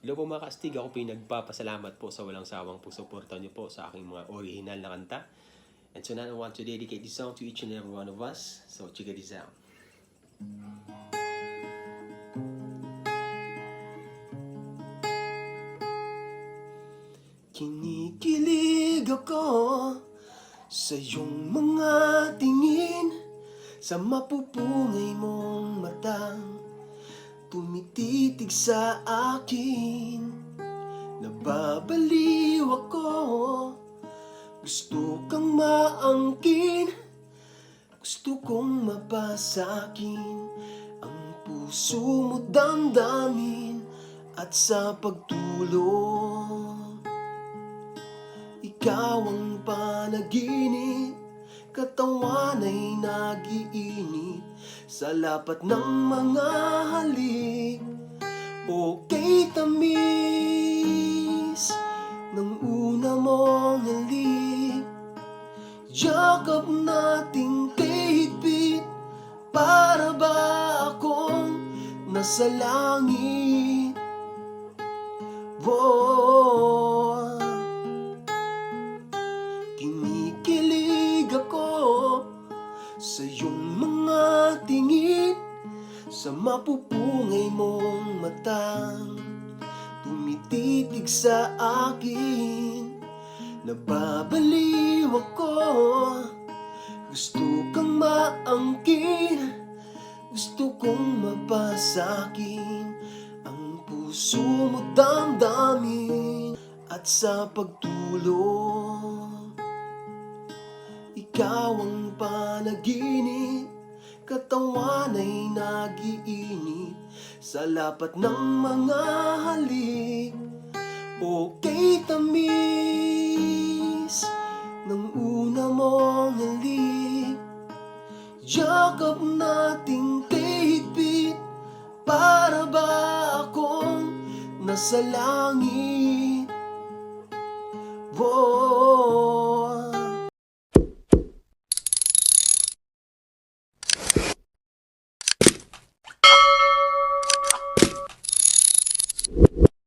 Hello po mga kastig, ako po yung nagpapasalamat po sa walang sawang suporta niyo po sa aking mga original na kanta. And so now I want to dedicate this song to each and every one of us. So check this out. Kinikilig ako sa iyong mga tingin, sa mapupungay mong matang tumititig sa akin. Nababaliw ako, gusto kang maangkin, gusto kong mapasakin ang puso mo damdamin. At sa pagtulog, ikaw ang panaginip, katawan ay nagiinit sa lapat ng mga halik. Okay, tamis ng una mong halik, yakap nating kahigpit, para ba akong nasa langit? Oh, kinikilig ako sa iyong mga tingin, sa mapupungay mong matang tumititig sa akin. Nababaliw ako, gusto kang maangkin, gusto kong mapasakin ang puso mo damdamin. At sa pagtulog, ikaw ang panaginip, katawan ay nagiinit sa lapat ng mga halik. Okay, tamis ng una mong halik, yakap nating kahigpit, para ba akong nasa langit?